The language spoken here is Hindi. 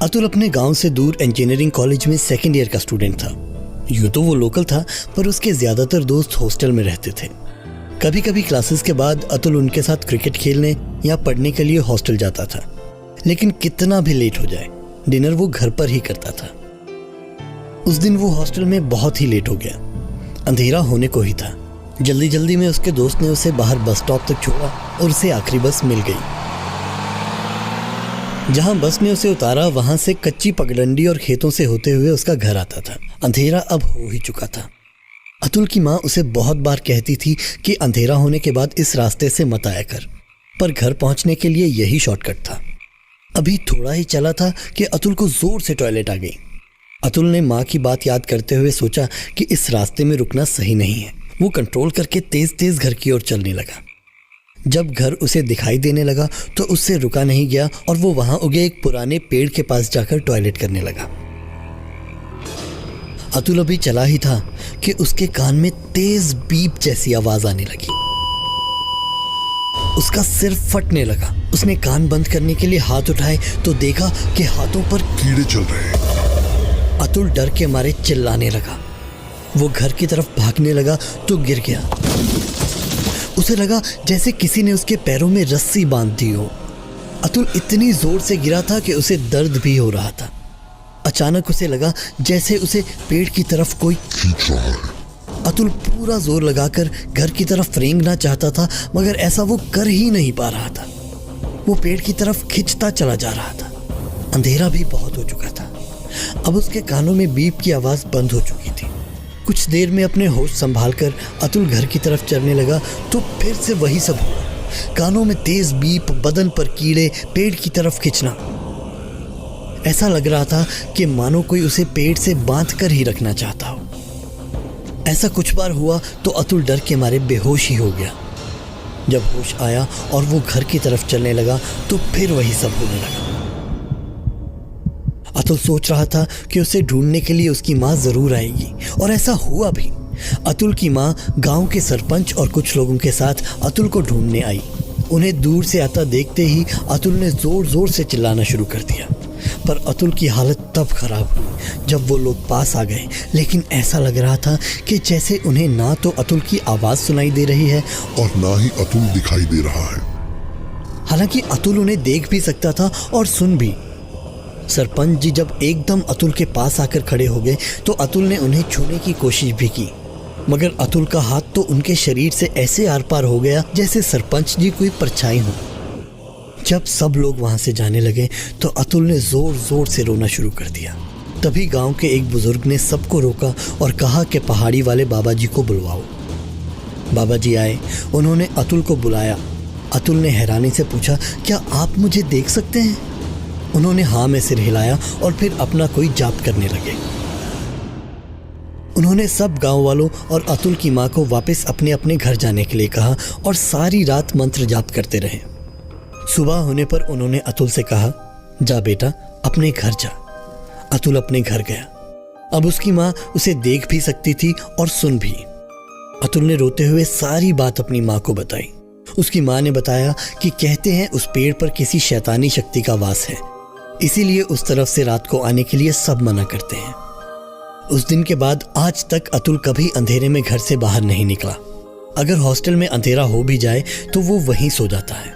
अतुल अपने गांव से दूर इंजीनियरिंग कॉलेज में सेकेंड ईयर का स्टूडेंट था। यूँ तो वो लोकल था, पर उसके ज़्यादातर दोस्त हॉस्टल में रहते थे। कभी कभी क्लासेस के बाद अतुल उनके साथ क्रिकेट खेलने या पढ़ने के लिए हॉस्टल जाता था, लेकिन कितना भी लेट हो जाए डिनर वो घर पर ही करता था। उस दिन वो हॉस्टल में बहुत ही लेट हो गया। अंधेरा होने को ही था। जल्दी जल्दी में उसके दोस्त ने उसे बाहर बस स्टॉप तक छोड़ा और उसे आखिरी बस मिल गई। जहां बस ने उसे उतारा वहां से कच्ची पगडंडी और खेतों से होते हुए उसका घर आता था। अंधेरा अब हो ही चुका था। अतुल की माँ उसे बहुत बार कहती थी कि अंधेरा होने के बाद इस रास्ते से मत आया कर, पर घर पहुंचने के लिए यही शॉर्टकट था। अभी थोड़ा ही चला था कि अतुल को जोर से टॉयलेट आ गई। अतुल ने माँ की बात याद करते हुए सोचा कि इस रास्ते में रुकना सही नहीं है। वो कंट्रोल करके तेज तेज घर की ओर चलने लगा। जब घर उसे दिखाई देने लगा तो उससे रुका नहीं गया और वो वहां उगे एक पुराने पेड़ के पास जाकर टॉयलेट करने लगा। अतुल अभी चला ही था कि उसके कान में तेज बीप जैसी आवाज आने लगी। उसका सिर फटने लगा। उसने कान बंद करने के लिए हाथ उठाए तो देखा कि हाथों पर कीड़े चल रहे हैं। अतुल डर के मारे चिल्लाने लगा। वो घर की तरफ भागने लगा तो गिर गया। उसे लगा जैसे किसी ने उसके पैरों में रस्सी बांध दी हो। अतुल इतनी जोर से गिरा था कि उसे दर्द भी हो रहा था। अचानक उसे लगा जैसे उसे पेड़ की तरफ कोई खींच रहा है। अतुल पूरा जोर लगाकर घर की तरफ रेंगना चाहता था, मगर ऐसा वो कर ही नहीं पा रहा था। वो पेड़ की तरफ खिंचता चला जा रहा था। अंधेरा भी बहुत हो चुका था। अब उसके कानों में बीप की आवाज बंद हो चुकी थी। कुछ देर में अपने होश संभालकर अतुल घर की तरफ चलने लगा तो फिर से वही सब हुआ। कानों में तेज बीप, बदन पर कीड़े, पेड़ की तरफ खींचना। ऐसा लग रहा था कि मानो कोई उसे पेड़ से बांध कर ही रखना चाहता हो। ऐसा कुछ बार हुआ तो अतुल डर के मारे बेहोश ही हो गया। जब होश आया और वो घर की तरफ चलने लगा तो फिर वही सब होने लगा। अतुल सोच रहा था कि उसे ढूंढने के लिए उसकी माँ जरूर आएगी, और ऐसा हुआ भी। अतुल की माँ गांव के सरपंच और कुछ लोगों के साथ अतुल को ढूंढने आई। उन्हें दूर से आता देखते ही अतुल ने जोर जोर से चिल्लाना शुरू कर दिया। पर अतुल की हालत तब खराब हुई जब वो लोग पास आ गए, लेकिन ऐसा लग रहा था कि जैसे उन्हें ना तो अतुल की आवाज़ सुनाई दे रही है और ना ही अतुल दिखाई दे रहा है। हालांकि अतुल उन्हें देख भी सकता था और सुन भी। सरपंच जी जब एकदम अतुल के पास आकर खड़े हो गए तो अतुल ने उन्हें छूने की कोशिश भी की, मगर अतुल का हाथ तो उनके शरीर से ऐसे आर पार हो गया जैसे सरपंच जी कोई परछाई हो। जब सब लोग वहां से जाने लगे तो अतुल ने जोर जोर से रोना शुरू कर दिया। तभी गांव के एक बुजुर्ग ने सबको रोका और कहा कि पहाड़ी वाले बाबा जी को बुलवाओ। बाबा जी आए। उन्होंने अतुल को बुलाया। अतुल ने हैरानी से पूछा, क्या आप मुझे देख सकते हैं? उन्होंने हाँ में सिर हिलाया और फिर अपना कोई जाप करने लगे। उन्होंने सब गांव वालों और अतुल की माँ को वापस अपने अपने घर जाने के लिए कहा और सारी रात मंत्र जाप करते रहे। सुबह होने पर उन्होंने अतुल से कहा, जा बेटा अपने घर जा। अतुल अपने घर गया। अब उसकी माँ उसे देख भी सकती थी और सुन भी। अतुल ने रोते हुए सारी बात अपनी माँ को बताई। उसकी माँ ने बताया कि कहते हैं उस पेड़ पर किसी शैतानी शक्ति का वास है, इसीलिए उस तरफ से रात को आने के लिए सब मना करते हैं। उस दिन के बाद आज तक अतुल कभी अंधेरे में घर से बाहर नहीं निकला। अगर हॉस्टल में अंधेरा हो भी जाए तो वो वहीं सो जाता है।